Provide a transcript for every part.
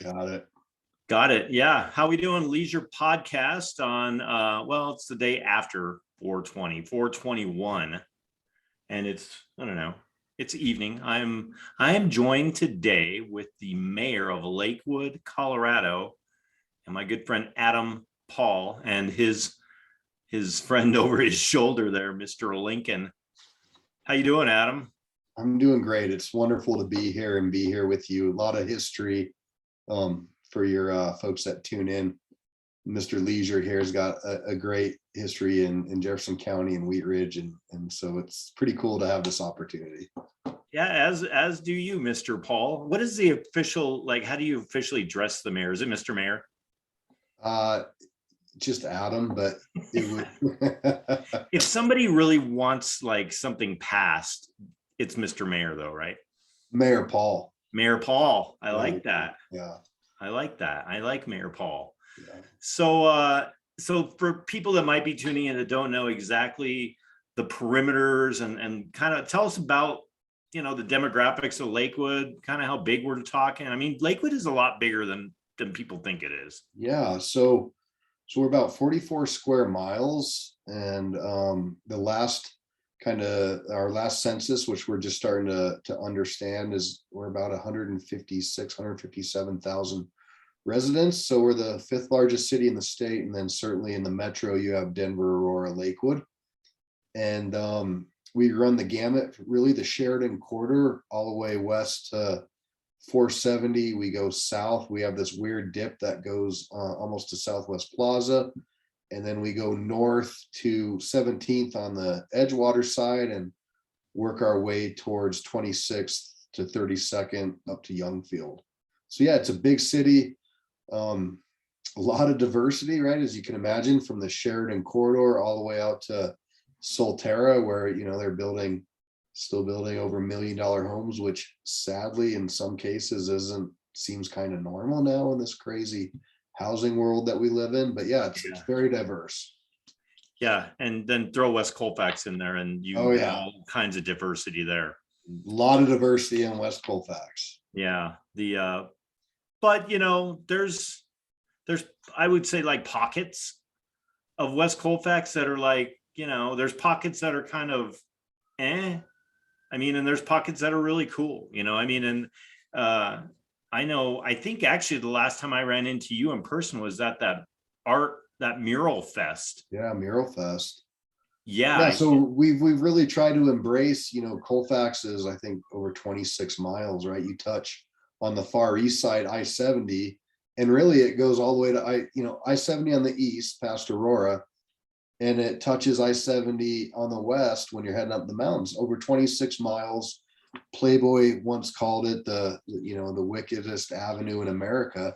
Got it. Got it. Yeah. How we doing? Leisure podcast on well, it's the day after 421. And I don't know, it's evening. I am joined today with the mayor of Lakewood, Colorado, and my good friend Adam Paul and his friend over his shoulder there, Mr. Lincoln. How you doing, Adam? I'm doing great. It's wonderful to be here and be here with you. A lot of history for your folks that tune in. Mr. Leisure here has got a great history in Jefferson County and Wheat Ridge, and so it's pretty cool to have this opportunity. Yeah, as do you, Mr. Paul. What is the official, like, how do you officially address the mayor? Is it Mr. Mayor? Just Adam, but it would. If somebody really wants like something passed, it's Mr. Mayor though, right? Mayor Paul. Mayor Paul. I Right. like that. Yeah. I like that. I like Mayor Paul. Yeah. So for people that might be tuning in that don't know exactly the perimeters and kind of tell us about, the demographics of Lakewood, kind of how big we're talking. I mean, Lakewood is a lot bigger than people think it is. Yeah. So we're about 44 square miles, and our last census, which we're just starting to understand, is we're about 157,000 residents. So we're the fifth largest city in the state, and then certainly in the metro you have Denver, Aurora, Lakewood, and we run the gamut, really the Sheridan corridor all the way west to 470. We go south, we have this weird dip that goes almost to Southwest Plaza, and then we go north to 17th on the Edgewater side and work our way towards 26th to 32nd up to Youngfield. So yeah, it's a big city, a lot of diversity, right? As you can imagine, from the Sheridan corridor all the way out to Solterra, where they're still building over $1 million homes, which sadly in some cases seems kind of normal now in this crazy housing world that we live in. But yeah, it's very diverse. Yeah, and then throw West Colfax in there, and you have all kinds of diversity there. A lot of diversity in West Colfax. Yeah, but there's I would say like pockets of West Colfax that are like, there's pockets that are kind of and there's pockets that are really cool, and I think actually the last time I ran into you in person was at that mural fest. Yeah, mural fest. Yeah. So we've really tried to embrace, Colfax is, I think, over 26 miles, right? You touch on the far east side, I-70, and really it goes all the way to I-70 on the east past Aurora, and it touches I-70 on the west when you're heading up the mountains, over 26 miles. Playboy once called it the wickedest avenue in America.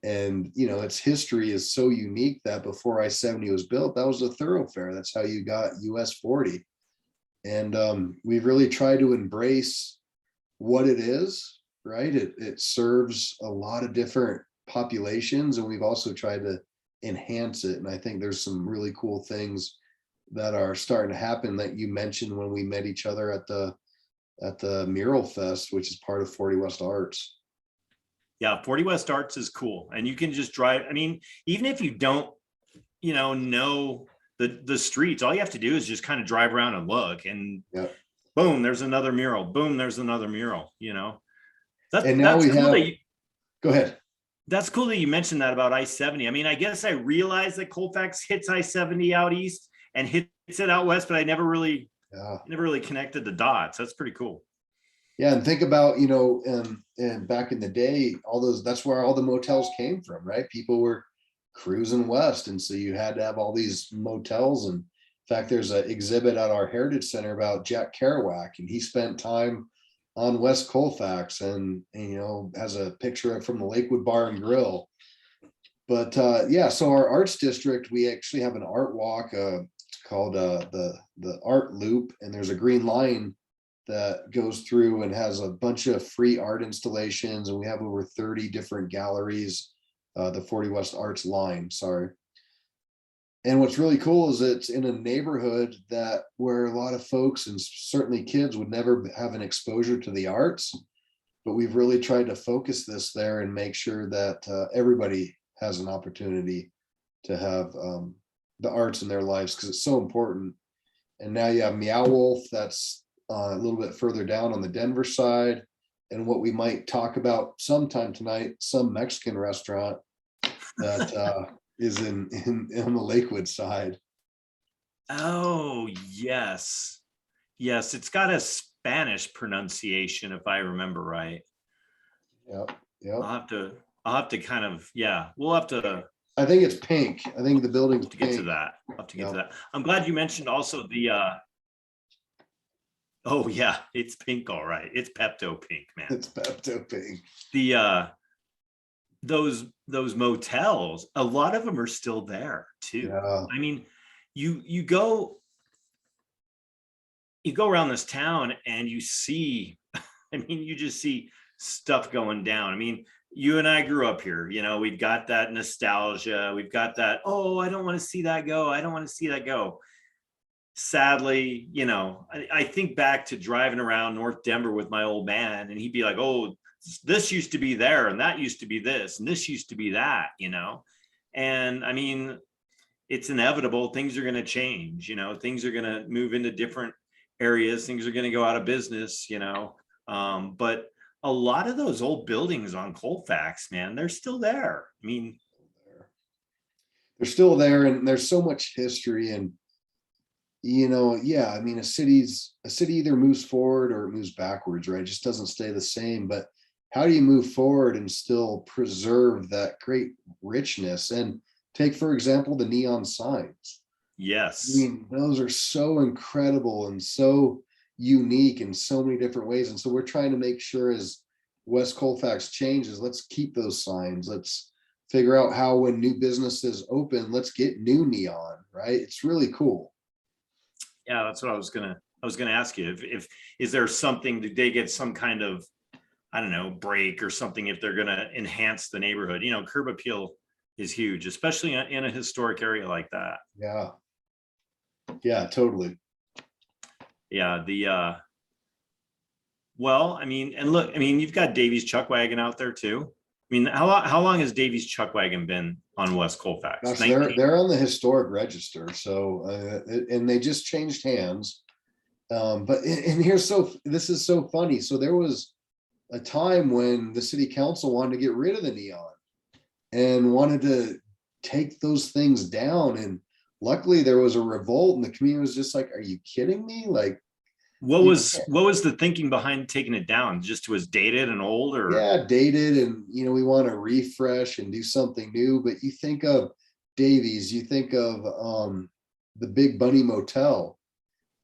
And, its history is so unique that before I-70 was built, that was a thoroughfare. That's how you got US 40. And we've really tried to embrace what it is, right? It serves a lot of different populations, and we've also tried to enhance it. And I think there's some really cool things that are starting to happen that you mentioned when we met each other at the Mural Fest, which is part of 40 West Arts. Yeah, 40 West Arts is cool. And you can just drive. Even if you don't, know the streets, all you have to do is just kind of drive around and look, and boom, there's another mural. Boom, there's another mural, That's cool. Go ahead. That's cool that you mentioned that about I-70. I guess I realized that Colfax hits I-70 out east and hits it out west, but I never really connected the dots. That's pretty cool. Yeah, and think about, and back in the day, that's where all the motels came from, right? People were cruising west, and so you had to have all these motels. And in fact, there's an exhibit at our Heritage Center about Jack Kerouac, and he spent time on West Colfax, and has a picture from the Lakewood Bar and Grill. But so our arts district, we actually have an art walk called the Art Loop, and there's a green line that goes through and has a bunch of free art installations, and we have over 30 different galleries, the 40 West Arts line, sorry. And what's really cool is it's in a neighborhood where a lot of folks and certainly kids would never have an exposure to the arts. but we've really tried to focus this there and make sure that everybody has an opportunity to have the arts in their lives, because it's so important. And now you have Meow Wolf, that's a little bit further down on the Denver side. And what we might talk about sometime tonight, some Mexican restaurant that is in on the Lakewood side. Oh, yes. Yes, it's got a Spanish pronunciation, if I remember right. Yeah, yeah. I'll have to kind of, yeah, we'll have to I think it's pink. I think the building's get to pink. that. I'll have to get to Yep. that. I'm glad you mentioned also the oh yeah, it's pink, all right. It's Pepto pink, man. It's Pepto pink. The those motels, a lot of them are still there too. Yeah. I mean, you go around this town and you see, I mean, you just see stuff going down. I mean, you and I grew up here, you know, we've got that nostalgia. We've got that, oh, I don't want to see that go. I don't want to see that go. Sadly, you know, I think back to driving around North Denver with my old man, and he'd be like, oh, this used to be there, and that used to be this, and this used to be that, you know. And I mean, it's inevitable. Things are going to change, you know, things are going to move into different areas, things are going to go out of business, you know. But a lot of those old buildings on Colfax, man, they're still there. I mean, they're still there, and there's so much history. And you know, yeah, I mean, a city either moves forward or it moves backwards, right? It just doesn't stay the same. But how do you move forward and still preserve that great richness? And take, for example, the neon signs. I yes. mean, those are so incredible and so unique in so many different ways. And so we're trying to make sure, as West Colfax changes, let's keep those signs. Let's figure out how, when new businesses open, let's get new neon, right? It's really cool. Yeah, that's what I was gonna ask you. If is there something, did they get some kind of, I don't know, break or something if they're gonna enhance the neighborhood? You know, curb appeal is huge, especially in a historic area like that. Yeah. Yeah, totally. Yeah, well, I mean, and look, I mean, you've got Davies Chuck Wagon out there too. I mean, how long has Davies Chuck Wagon been on West Colfax? Gosh, 19? they're on the historic register. So and they just changed hands. But and this is so funny. So there was a time when the city council wanted to get rid of the neon and wanted to take those things down. And luckily there was a revolt, and the community was just like, are you kidding me? Like, What was the thinking behind taking it down? Just it was dated and old, or yeah, dated, and you know, we want to refresh and do something new. But you think of Davies, you think of the Big Bunny Motel,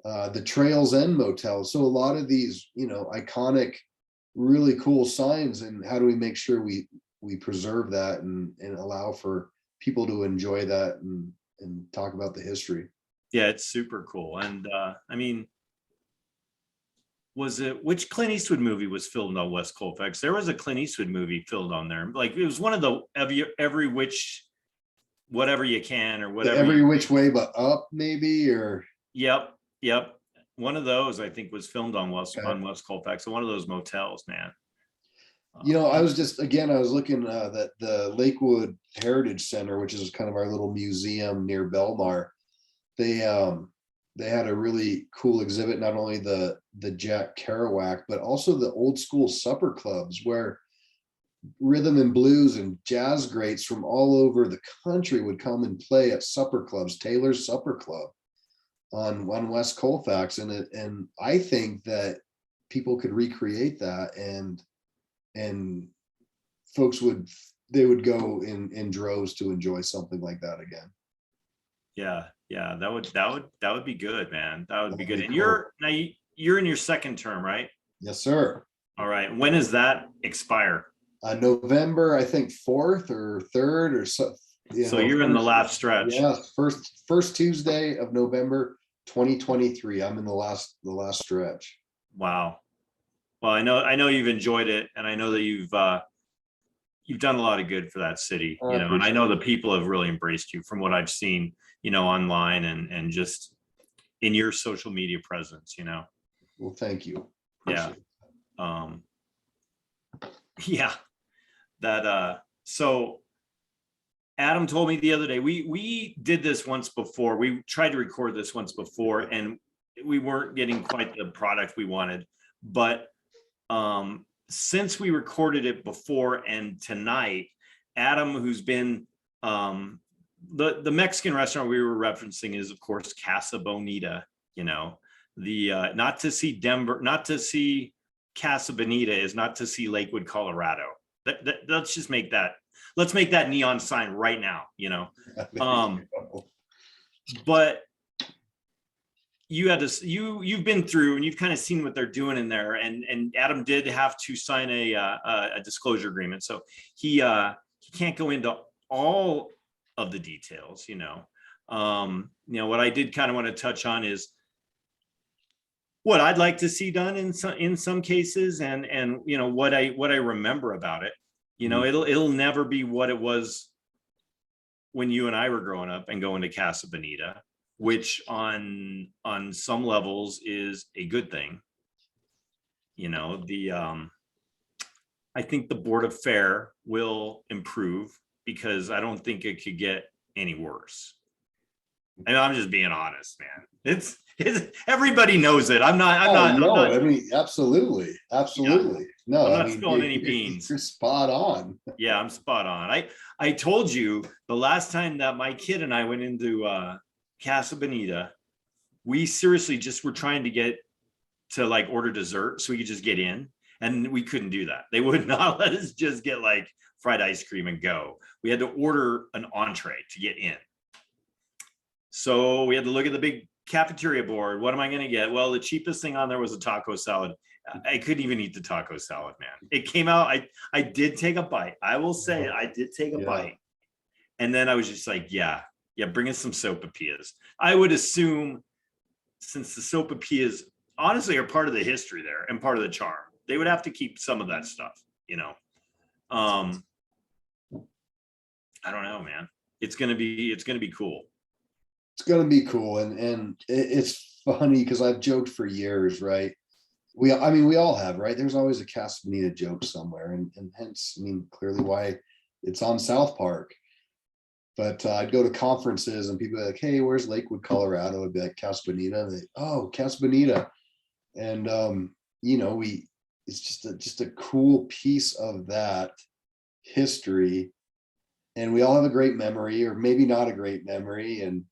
the Trails End Motel. So a lot of these, you know, iconic, really cool signs. And how do we make sure we preserve that and allow for people to enjoy that and talk about the history? yeah, it's super cool. And I mean, which Clint Eastwood movie was filmed on West Colfax? There was a Clint Eastwood movie filmed on there. Like, it was one of the every which whatever you can, or whatever. Every Which Way But Up, maybe, or Yep. One of those, I think, was filmed on West Colfax. So one of those motels, man. You know, I was looking that the Lakewood Heritage Center, which is kind of our little museum near Belmar. They had a really cool exhibit, not only the Jack Kerouac, but also the old school supper clubs, where rhythm and blues and jazz greats from all over the country would come and play at supper clubs. Taylor's Supper Club on West Colfax. And I think that people could recreate that, and folks would go in droves to enjoy something like that again. Yeah, that would be good, man. That would be good. And Cool. you're in your second term, right? Yes, sir. All right. When does that expire? November, I think 4th or 3rd or so. So you're in the last stretch. Yes, first Tuesday of November 2023. I'm in the last stretch. Wow. Well, I know you've enjoyed it, and I know that you've done a lot of good for that city, you know, and I know the people have really embraced you from what I've seen, you know, online and just in your social media presence, you know. Well, thank you. Yeah. yeah, so Adam told me the other day, we did this once before. We tried to record this once before, and we weren't getting quite the product we wanted. But since we recorded it before and tonight, Adam, who's been the Mexican restaurant we were referencing is, of course, Casa Bonita. You know, the not to see Denver, not to see Casa Bonita is not to see Lakewood, Colorado. Let's just make that. Let's make that neon sign right now. You know, but you had to you've been through and you've kind of seen what they're doing in there, and Adam did have to sign a disclosure agreement, so he can't go into all of the details. What I did kind of want to touch on is what I'd like to see done in some cases, and what I remember about it. It'll never be what it was when you and I were growing up and going to Casa Bonita, which on some levels is a good thing. I think the Board of Fare will improve because I don't think it could get any worse. And I'm just being honest, man. It's everybody knows it. I'm not. I mean, absolutely. Yeah. No, I'm not spilling any beans. You're spot on. Yeah, I'm spot on. I told you the last time that my kid and I went into Casa Bonita, we seriously just were trying to get to like order dessert so we could just get in, and we couldn't do that. They would not let us just get like fried ice cream and go. We had to order an entree to get in. So we had to look at the big cafeteria board. What am I going to get? Well, the cheapest thing on there was a taco salad. I couldn't even eat the taco salad, man. It came out. I did take a bite. I will say I did take a bite. And then I was just like, yeah, bring us some sopapillas. I would assume, since the sopapillas honestly are part of the history there and part of the charm, they would have to keep some of that stuff, I don't know, man. It's gonna be cool. It's gonna be cool, and it's funny because I've joked for years, right? We all have, right? There's always a Casa Bonita joke somewhere, and hence, clearly why it's on South Park. But I'd go to conferences and people would be like, "Hey, where's Lakewood, Colorado?" I'd be like, "Casa Bonita." And "Oh, Casa Bonita," and it's just a cool piece of that history, and we all have a great memory, or maybe not a great memory. And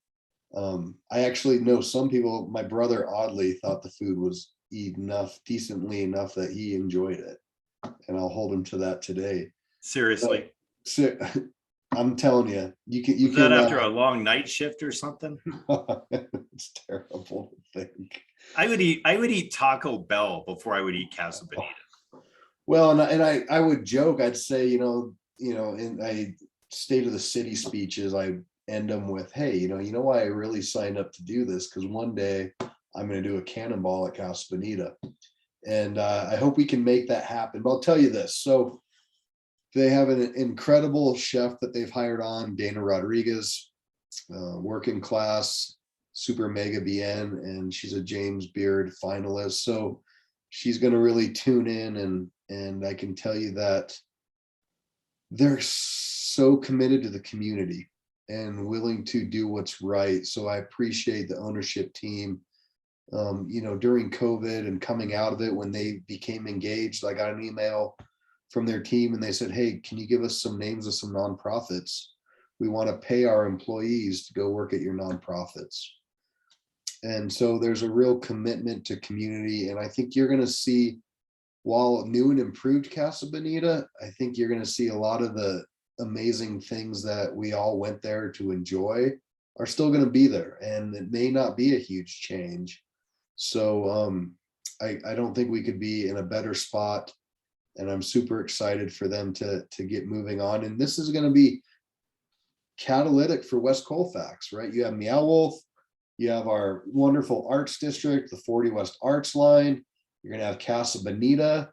I actually know some people. My brother oddly thought the food was decently enough that he enjoyed it, and I'll hold him to that today. Seriously. So, I'm telling you, you can. Was that after a long night shift or something? It's terrible to think. I would eat Taco Bell before I would eat Casa Bonita. Well, and I would joke. I'd say, in my State of the City speeches, I end them with, "Hey, you know why I really signed up to do this? Because one day I'm going to do a cannonball at Casa Bonita, and I hope we can make that happen." But I'll tell you this: so they have an incredible chef that they've hired on, Dana Rodriguez, working class, super mega bien, and she's a James Beard finalist. So she's going to really tune in, and I can tell you that they're so committed to the community and willing to do what's right. So I appreciate the ownership team. During COVID and coming out of it, when they became engaged, I got an email from their team and they said, "Hey, can you give us some names of some nonprofits? We want to pay our employees to go work at your nonprofits." And so there's a real commitment to community. And I think you're going to see, while new and improved Casa Bonita, I think you're going to see a lot of the amazing things that we all went there to enjoy are still going to be there. And it may not be a huge change. So I don't think we could be in a better spot. And I'm super excited for them to get moving on. And this is going to be catalytic for West Colfax, right? You have Meow Wolf, you have our wonderful arts district, the 40 West Arts Line. You're going to have Casa Bonita.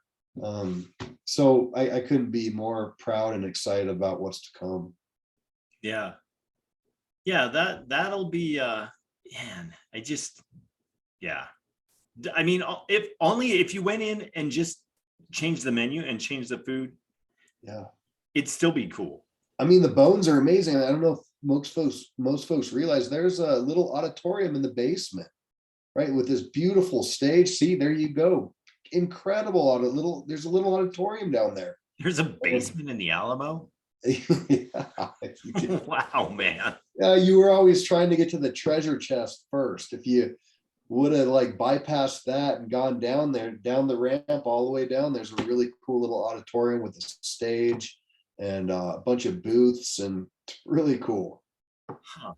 So I couldn't be more proud and excited about what's to come. Yeah. That'll be, man, if you went in and just changed the menu and changed the food, Yeah. it'd still be cool. I mean, the bones are amazing. I don't know if most folks realize there's a little auditorium in the basement, right? With this beautiful stage. See, there you go. Incredible there's a little auditorium down there. There's a And basement in the Alamo. yeah, Wow, man. you were always trying to get to the treasure chest first. If you would have like bypassed that and gone down there, down the ramp all the way down, there's a really cool little auditorium with a stage and a bunch of booths, and really cool. Huh.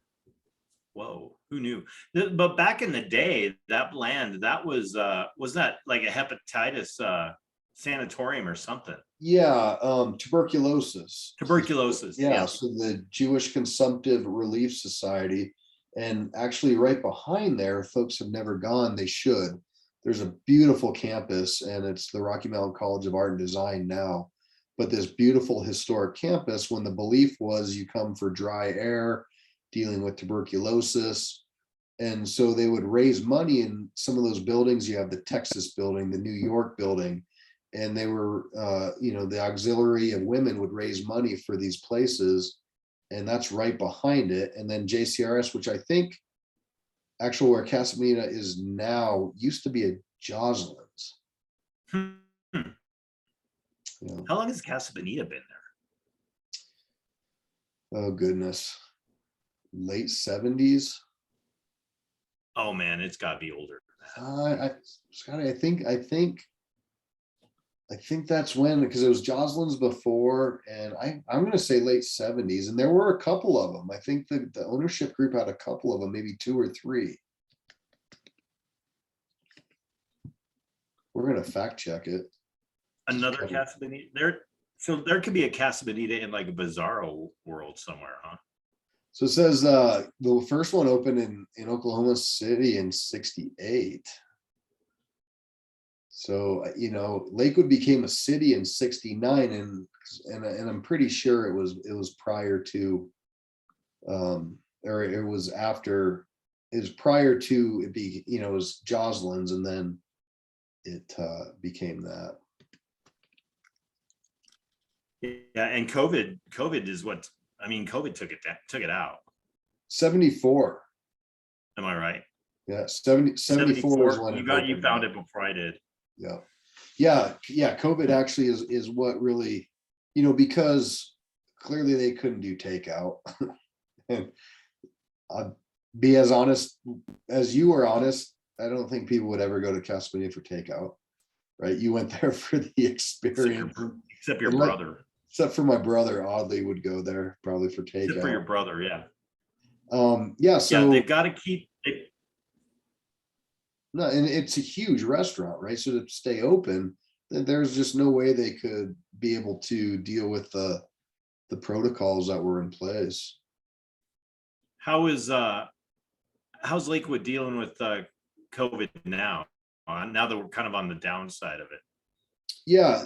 Whoa, who knew? But back in the day, that land, that was that like a hepatitis sanatorium or something? Yeah, tuberculosis. Tuberculosis. Yeah, Yeah. so the Jewish Consumptive Relief Society, and actually right behind there, folks have never gone, they should. There's a beautiful campus, and it's the Rocky Mountain College of Art and Design now. But this beautiful historic campus, when the belief was you come for dry air, dealing with tuberculosis. And so they would raise money in some of those buildings. You have the Texas building, the New York building, and they were, the auxiliary of women would raise money for these places. And that's right behind it. And then JCRS, which I think actually where Casa Bonita is now, used to be a Joslins. Hmm. You know, How long has Casa Bonita been there? oh goodness, late 70s. Oh man, it's got to be older. Scotty, I think that's when, because it was Joslyn's before, and I'm going to say late 70s, and there were a couple of them. I think the ownership group had a couple of them, maybe two or three. We're going to fact check it. Another Casa Bonita there. So there could be a Casa Bonita in like a bizarro world somewhere, huh? So it says the first one opened in Oklahoma City in 68. So, Lakewood became a city in 69, and I'm pretty sure it was prior to, or it was after, it was prior to it was Joslyn's, and then it became that. Yeah, and COVID is what, I mean, COVID took it out. 74. Am I right? Yeah, 74 is when you found it before I did. Yeah. COVID actually is what really, because clearly they couldn't do takeout. And I'll be as honest as you were honest. I don't think people would ever go to Casa Bonita for takeout, right? You went there for the experience. Except your brother. Except for my brother, oddly would go there probably for takeout. Except for your brother, yeah. So they've got to keep it. No, and it's a huge restaurant, right? So to stay open, there's just no way they could be able to deal with the protocols that were in place. How's Lakewood dealing with COVID now? Now that we're kind of on the downside of it. Yeah,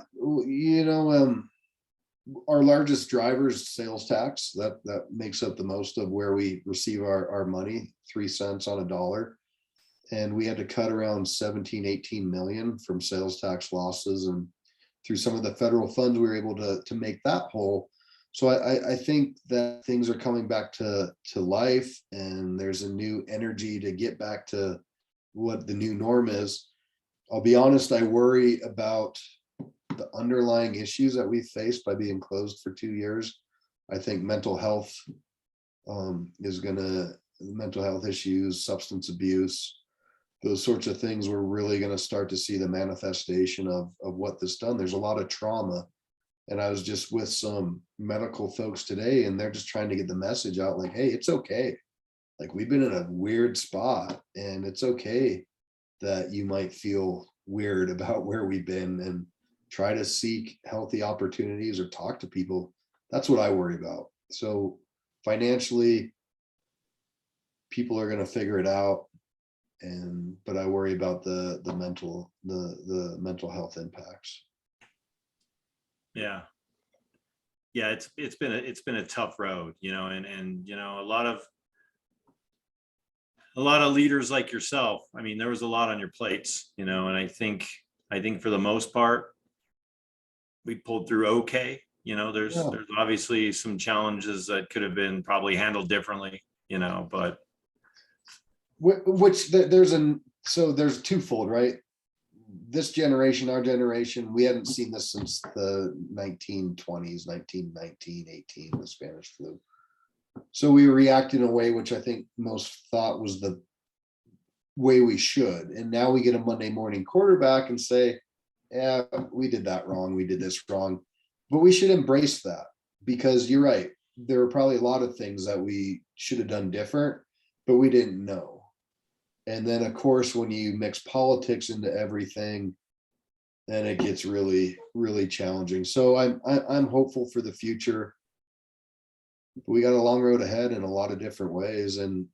our largest driver's sales tax that makes up the most of where we receive our money, 3 cents on a dollar. And we had to cut around 17-18 million from sales tax losses, and through some of the federal funds we were able to make that whole. So I think that things are coming back to life, and there's a new energy to get back to what the new norm is. I'll be honest, I worry about the underlying issues that we faced by being closed for 2 years. I think mental health mental health issues, substance abuse, those sorts of things, we're really going to start to see the manifestation of what this done. There's a lot of trauma. And I was just with some medical folks today, and they're just trying to get the message out like, hey, it's okay. Like, we've been in a weird spot, and it's okay that you might feel weird about where we've been, and try to seek healthy opportunities or talk to people. That's what I worry about. So financially, people are going to figure it out. But I worry about the mental health impacts. Yeah. It's been a tough road, and a lot of leaders like yourself. I mean, there was a lot on your plates, and I think for the most part, we pulled through okay. There's Yeah. obviously some challenges that could have been probably handled differently, but There's twofold, right? This generation, our generation, we haven't seen this since the 1920s, 1919, 18, the Spanish flu. So we react in a way which I think most thought was the way we should. And now we get a Monday morning quarterback and say, yeah, we did that wrong. We did this wrong. But we should embrace that, because you're right. There are probably a lot of things that we should have done different, but we didn't know. And then, of course, when you mix politics into everything, then it gets really, really challenging. So I'm hopeful for the future. We got a long road ahead in a lot of different ways. And,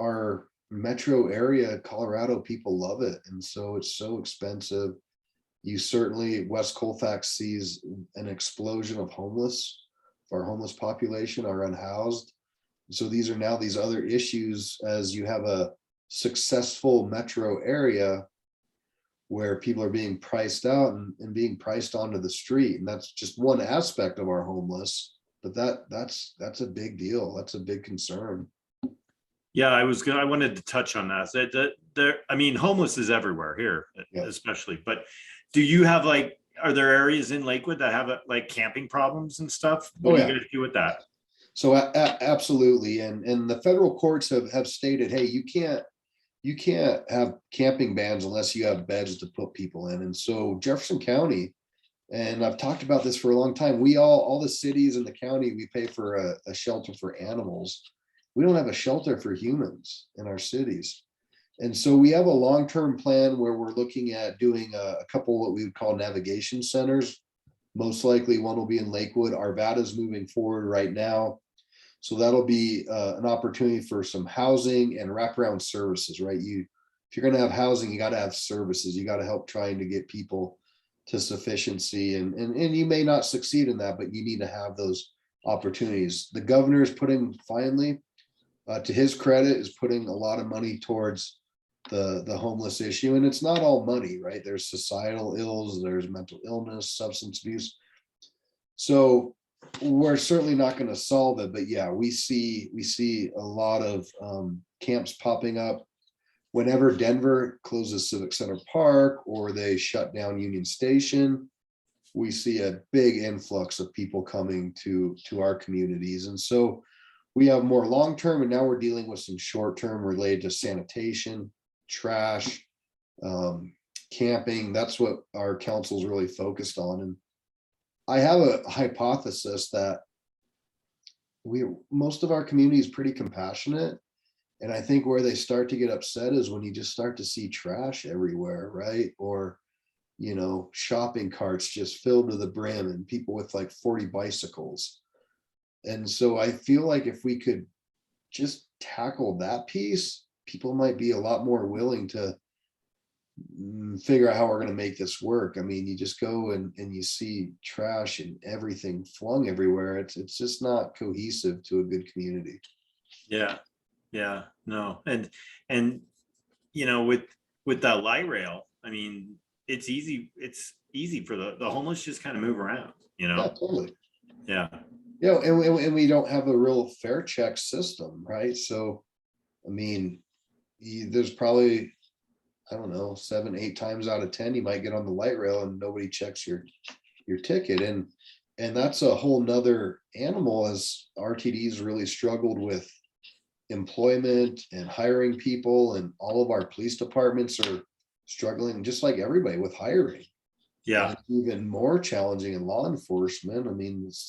our metro area, Colorado, people love it. And so it's so expensive. West Colfax sees an explosion of our homeless population are unhoused. So these are now these other issues, as you have a successful metro area where people are being priced out and being priced onto the street. And that's just one aspect of our homeless, but that's a big deal. That's a big concern. yeah, I wanted to touch on that. Homeless is everywhere here, Yeah. especially, but do you have are there areas in Lakewood that have like camping problems and stuff? What Oh do yeah. you guys do with that? So absolutely. And the federal courts have stated, hey, you can't have camping bans unless you have beds to put people in. And so Jefferson County, and I've talked about this for a long time, all the cities in the county, we pay for a shelter for animals. We don't have a shelter for humans in our cities. And so we have a long-term plan where we're looking at doing a couple what we would call navigation centers. Most likely one will be in Lakewood. Arvada's moving forward right now. So that'll be an opportunity for some housing and wraparound services, right? If you're going to have housing, you got to have services. You got to help trying to get people to sufficiency, and you may not succeed in that, but you need to have those opportunities. The governor is finally, to his credit, is putting a lot of money towards the homeless issue, and it's not all money, right? There's societal ills, there's mental illness, substance abuse. So we're certainly not going to solve it, but yeah, we see a lot of camps popping up whenever Denver closes Civic Center Park or they shut down Union Station. We see a big influx of people coming to our communities, and so we have more long-term, and now we're dealing with some short-term related to sanitation, trash, camping. That's what our council's really focused on. And I have a hypothesis that most of our community is pretty compassionate. And I think where they start to get upset is when you just start to see trash everywhere, right? Or, shopping carts just filled to the brim and people with like 40 bicycles. And so I feel like if we could just tackle that piece, people might be a lot more willing to figure out how we're going to make this work. I mean, you just go and you see trash and everything flung everywhere. It's just not cohesive to a good community. Yeah. No. And with that light rail, it's easy for the homeless just kind of move around, Yeah, totally. Yeah. And we don't have a real fair check system, right? So, there's probably, I don't know, 7, 8 times out of 10, you might get on the light rail and nobody checks your ticket. And that's a whole nother animal, as RTD's really struggled with employment and hiring people, and all of our police departments are struggling, just like everybody, with hiring. Yeah. And it's even more challenging in law enforcement.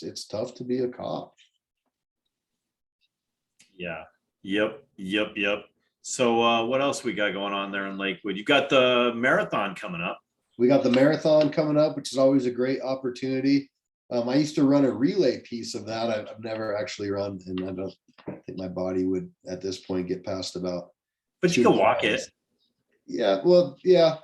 It's tough to be a cop. Yeah. Yep. So what else we got going on there in Lakewood? You got the marathon coming up. We got the marathon coming up, which is always a great opportunity. I used to run a relay piece of that. I've never actually run, and I don't think my body would at this point get past about. But you can walk it. Yeah, well, yeah,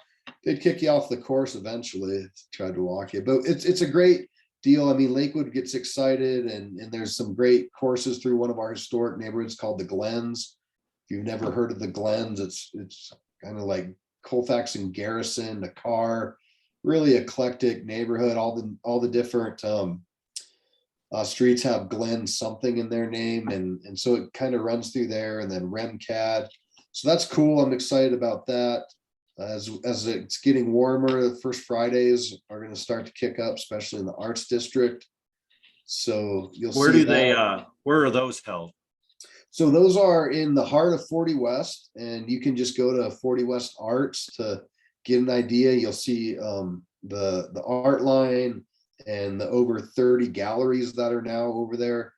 they'd kick you off the course eventually if you tried to walk it, but it's a great deal. Lakewood gets excited, and there's some great courses through one of our historic neighborhoods called the Glens. If you've never heard of the Glens, it's kind of like Colfax and Garrison, the Car, really eclectic neighborhood. All the different Streets have Glen something in their name, and so it kind of runs through there, and then RemCAD. So that's cool. I'm excited about that. As it's getting warmer, the first Fridays are going to start to kick up, especially in the Arts District. So you'll Where see do they, that. where are those held? So those are in the heart of 40 West, and you can just go to 40 West Arts to get an idea. You'll see the art line and the over 30 galleries that are now over there.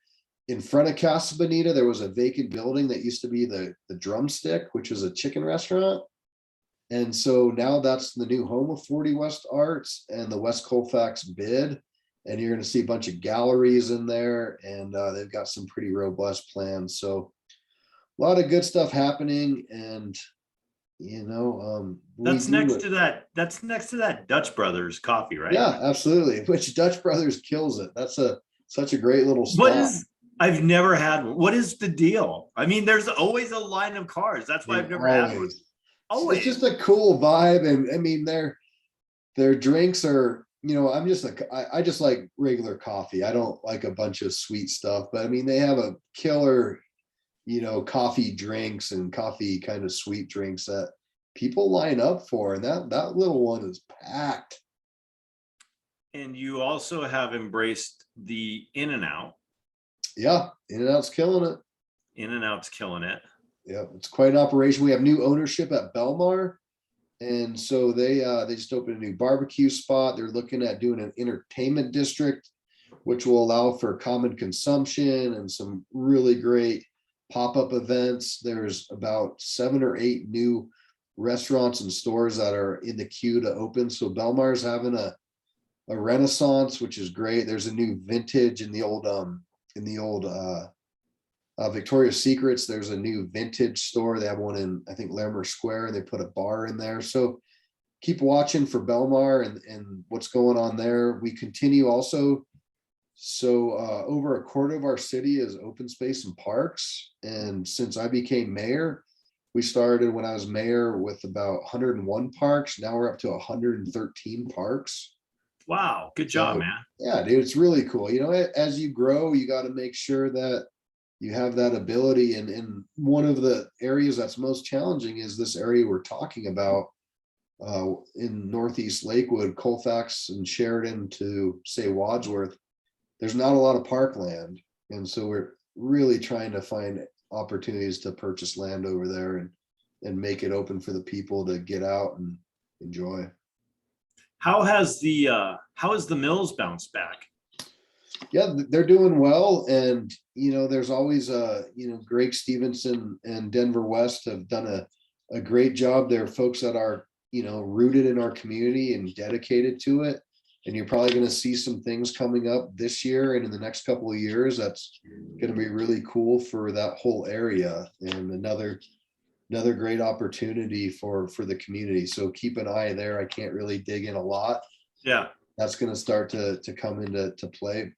In front of Casa Bonita, there was a vacant building that used to be the Drumstick, which is a chicken restaurant. And so now that's the new home of 40 West Arts and the West Colfax bid. And you're going to see a bunch of galleries in there, and they've got some pretty robust plans. So a lot of good stuff happening. And, That's next to that, Dutch Brothers coffee, right? Yeah, absolutely. Which Dutch Brothers kills it. That's such a great little spot. I've never had one. What is the deal? I mean, there's always a line of cars. That's why I've never had one. Always. It's just a cool vibe. And I mean, their drinks are, I just like regular coffee. I don't like a bunch of sweet stuff, but I mean, they have a killer, coffee drinks and coffee kind of sweet drinks that people line up for. And that little one is packed. And you also have embraced the In-N-Out. Yeah, In-N-Out's killing it. In-N-Out's killing it. Yeah, it's quite an operation. We have new ownership at Belmar. And so they just opened a new barbecue spot. They're looking at doing an entertainment district, which will allow for common consumption and some really great pop-up events. There's about 7 or 8 new restaurants and stores that are in the queue to open. So Belmar's having a renaissance, which is great. There's a new vintage in the old Victoria's Secrets. There's a new vintage store. They have one in, I think, Larimer Square, and they put a bar in there. So keep watching for Belmar and what's going on there. We continue also. So over a quarter of our city is open space and parks. And since I became mayor, we started when I was mayor with about 101 parks. Now we're up to 113 parks. Wow. Good job, man. Yeah, dude, it's really cool. As you grow, you got to make sure that you have that ability. And one of the areas that's most challenging is this area we're talking about in Northeast Lakewood, Colfax and Sheridan to say Wadsworth. There's not a lot of parkland. And so we're really trying to find opportunities to purchase land over there and make it open for the people to get out and enjoy. How has the Mills bounced back? Yeah, they're doing well. And, there's always Greg Stevenson and Denver West have done a great job. They're folks that are, rooted in our community and dedicated to it. And you're probably going to see some things coming up this year and in the next couple of years. That's going to be really cool for that whole area, and another great opportunity for the community. So keep an eye there. I can't really dig in a lot. Yeah. That's going to start to come into play.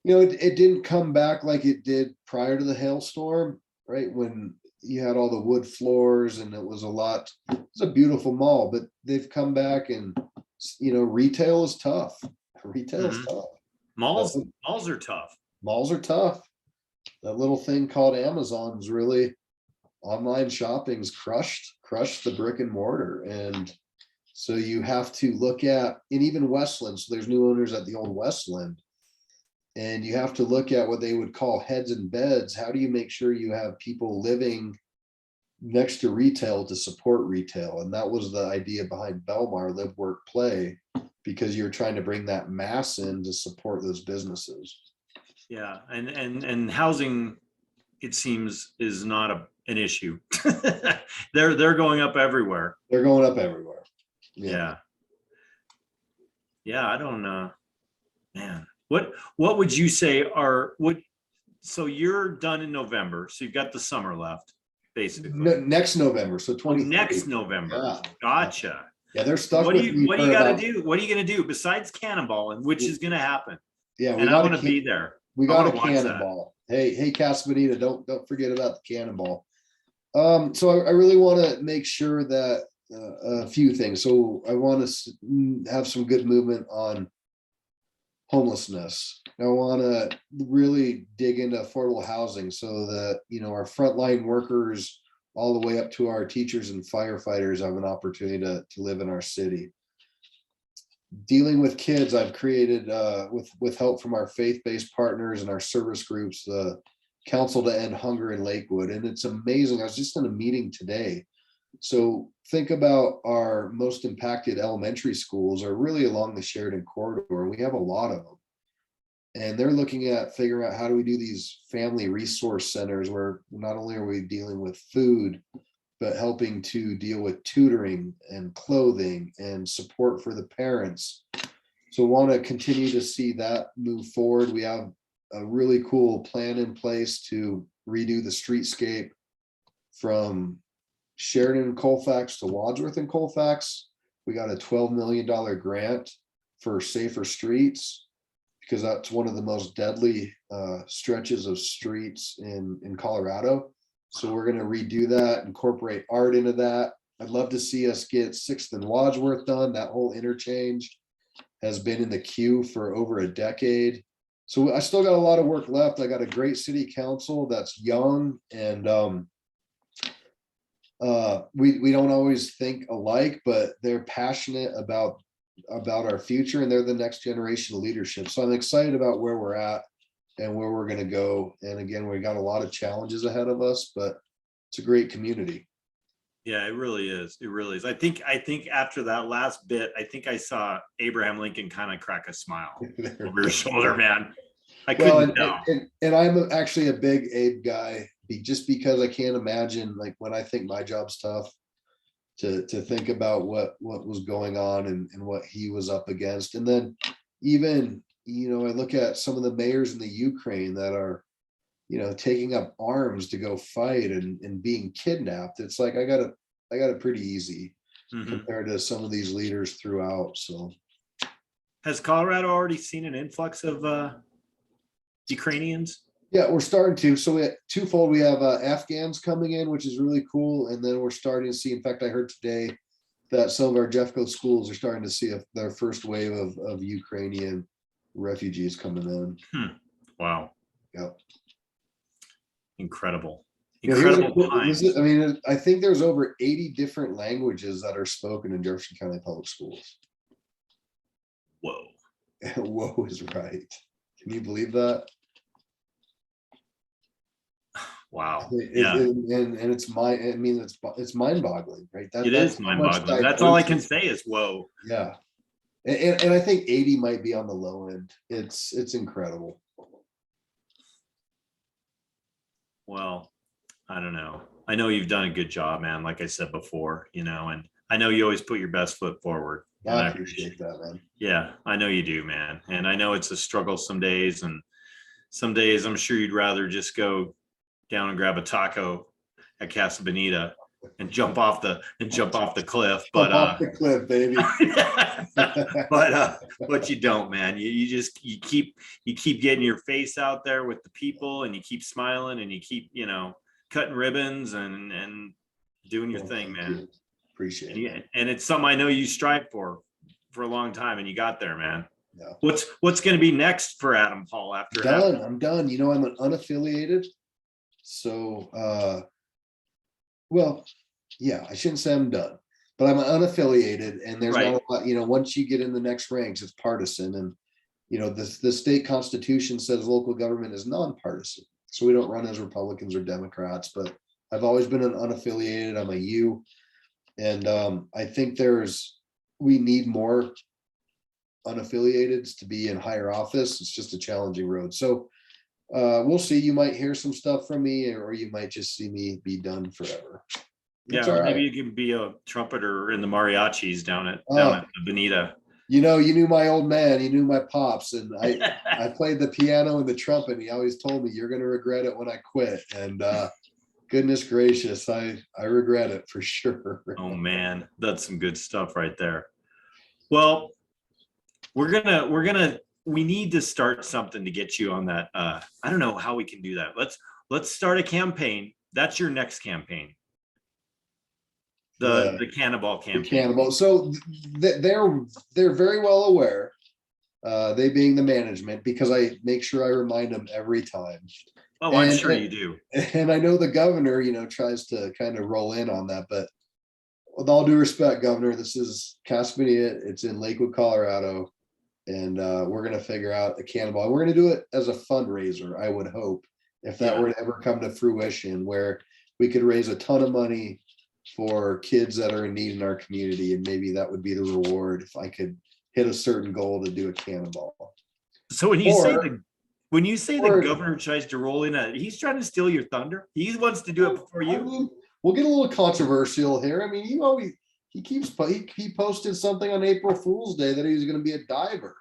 It didn't come back like it did prior to the hailstorm, right? When you had all the wood floors and it was a beautiful mall, but they've come back and, retail is tough. Retail is tough. Malls are tough. Malls are tough. That little thing called Amazon's really, online shopping's crushed the brick and mortar. And so you have to look at, and even Westland, so there's new owners at the old Westland, and you have to look at what they would call heads and beds. How do you make sure you have people living next to retail to support retail? And that was the idea behind Belmar, Live, Work, Play, because you're trying to bring that mass in to support those businesses. Yeah, and housing, it seems, is not an issue. They're going up everywhere. They're going up everywhere. Yeah. I don't know, man. What would you say so you're done in November, so you've got the summer left, basically. Next November, so 20. Next November. Yeah. Gotcha. Yeah, they're stuck. What do you got to do? What are you going to do besides cannonball, and which is going to happen? Yeah, and I want to be there. We got a cannonball. Hey, Casa Bonita, don't forget about the cannonball. So I really want to make sure that a few things. So I want to have some good movement on homelessness. I want to really dig into affordable housing so that, our frontline workers all the way up to our teachers and firefighters have an opportunity to live in our city. Dealing with kids, I've created, with help from our faith-based partners and our service groups, the Council to End Hunger in Lakewood. And it's amazing. I was just in a meeting today. So think about our most impacted elementary schools are really along the Sheridan corridor. We have a lot of them. And they're looking at figuring out how do we do these family resource centers where not only are we dealing with food, but helping to deal with tutoring and clothing and support for the parents. So want to continue to see that move forward. We have a really cool plan in place to redo the streetscape from Sheridan and Colfax to Wadsworth and Colfax. We got a $12 million grant for safer streets because that's one of the most deadly stretches of streets in Colorado. So we're going to redo that, incorporate art into that. I'd love to see us get 6th and Wadsworth done. That whole interchange has been in the queue for over a decade. So I still got a lot of work left. I got a great city council that's young, and we don't always think alike, but they're passionate about our future, and they're the next generation of leadership. So I'm excited about where we're at and where we're going to go. And again, we got a lot of challenges ahead of us, but it's a great community. Yeah, it really is. It really is. I think after that last bit, I think I saw Abraham Lincoln kind of crack a smile over your shoulder, man. I couldn't tell. And I'm actually a big Abe guy, just because I can't imagine, like, when I think my job's tough, to think about what was going on and what he was up against. And then even, I look at some of the mayors in the Ukraine that are, taking up arms to go fight and being kidnapped. It's like, I got it pretty easy compared to some of these leaders throughout. So has Colorado already seen an influx of Ukrainians? Yeah, we're starting to. So we twofold. We have Afghans coming in, which is really cool. And then we're starting to see, in fact, I heard today that some of our Jeffco schools are starting to see their first wave of Ukrainian refugees coming in. Wow. Yep. Incredible. I think there's over 80 different languages that are spoken in Jefferson County Public Schools. Whoa. Whoa is right. Can you believe that? Wow. And it's mind-boggling, right? It is mind-boggling. That's all I can say is whoa. Yeah. And I think 80 might be on the low end. It's incredible. Well, I don't know. I know you've done a good job, man. Like I said before, and I know you always put your best foot forward. I appreciate that, man. Yeah, I know you do, man. And I know it's a struggle some days, and some days I'm sure you'd rather just go down and grab a taco at Casa Bonita and jump off the cliff. But off the cliff, baby. but you don't, man. You keep getting your face out there with the people, and you keep smiling, and you keep cutting ribbons and doing your thing, man. Appreciate it. And it's something I know you strive for a long time, and you got there, man. Yeah. What's going to be next for Adam Paul after? I'm done. I'm an unaffiliated. So, I shouldn't say I'm done, but I'm unaffiliated, and there's not a lot, once you get in the next ranks, it's partisan. And, the state constitution says local government is nonpartisan. So we don't run as Republicans or Democrats, but I've always been an unaffiliated. I'm a U. And I think we need more unaffiliateds to be in higher office. It's just a challenging road. So we'll see. You might hear some stuff from me, or you might just see me be done forever. It's all right. Maybe you can be a trumpeter in the mariachis down at the Bonita. You knew my old man. You knew my pops, and I played the piano and the trumpet. And he always told me, "You're going to regret it when I quit." And goodness gracious, I regret it for sure. Oh man, that's some good stuff right there. Well, we need to start something to get you on that. I don't know how we can do that. Let's start a campaign. That's your next campaign. The Cannonball campaign. The Cannonball. So they're very well aware they being the management, because I make sure I remind them every time. Oh, I'm And, sure you do. and I know the governor, tries to kind of roll in on that, but with all due respect, Governor, this is Casa Bonita. It's in Lakewood, Colorado. And we're going to figure out a cannonball. We're going to do it as a fundraiser, I would hope, if that were to ever come to fruition, where we could raise a ton of money for kids that are in need in our community. And maybe that would be the reward if I could hit a certain goal to do a cannonball. So when you say the or- governor tries to roll in, he's trying to steal your thunder. He wants to do it before you. I mean, we'll get a little controversial here. I mean, he posted something on April Fool's Day that he was going to be a diver.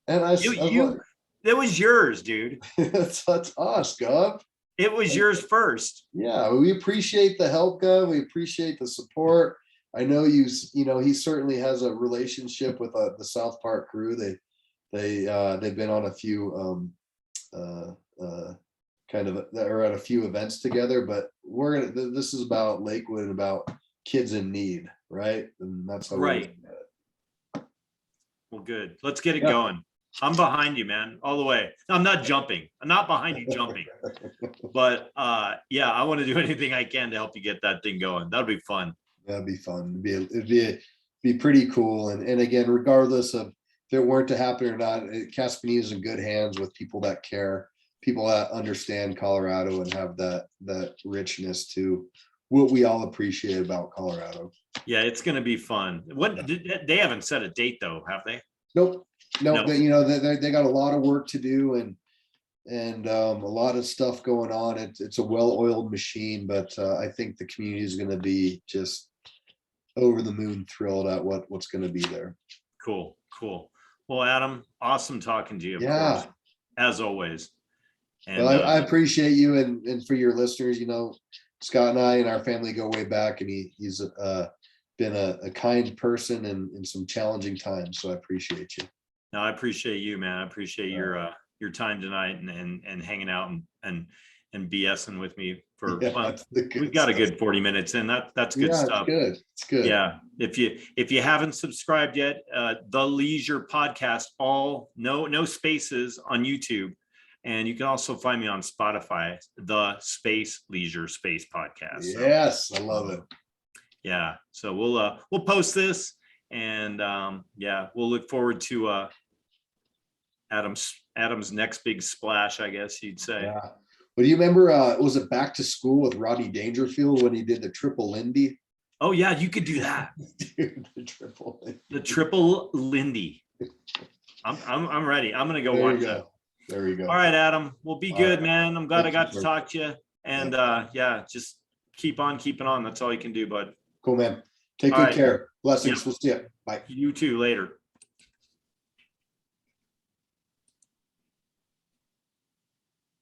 And that was yours, dude. That's us, Gov. It was yours first. Yeah, we appreciate the help, Gov. We appreciate the support. I know he certainly has a relationship with the South Park crew. They've been on a few are at a few events together, but this is about Lakewood and about kids in need, right? And that's how right. Well, good. Let's get it going. I'm behind you, man, all the way. I'm not jumping. I'm not behind you jumping. But I want to do anything I can to help you get that thing going. That'll be fun. That'd be fun. It'd be pretty cool. And again, regardless of if it weren't to happen or not, Casa Bonita is in good hands with people that care, people that understand Colorado and have that richness to what we all appreciate about Colorado. Yeah, it's going to be fun. They haven't set a date though, have they? Nope. No. They got a lot of work to do and a lot of stuff going on. It's a well-oiled machine, but I think the community is going to be just over the moon thrilled at what's going to be there. Cool. Well, Adam, awesome talking to you. Of course, as always. And well, I appreciate you and for your listeners, Scott and I and our family go way back, and he's been a kind person in some challenging times. So I appreciate you. No, I appreciate you, man. I appreciate your time tonight and hanging out and BSing with me for we've got a good 40 minutes in. That's good stuff. It's good. Yeah. If you haven't subscribed yet, the Leisure Podcast, no spaces on YouTube. And you can also find me on Spotify, the Leisure Space Podcast. Yes, I love it. Yeah. So we'll post this and we'll look forward to Adam's next big splash, I guess you'd say. Yeah. But do you remember was it Back to School with Rodney Dangerfield when he did the triple Lindy? Oh yeah, you could do that. Dude, the triple Lindy. I'm ready. I'm gonna go watch that. There you go. All right, Adam. Well, be good, man. I'm glad I got to talk to you. And just keep on keeping on. That's all you can do, bud. Cool, man. Take good care. Blessings. We'll see you. Bye. You too. Later.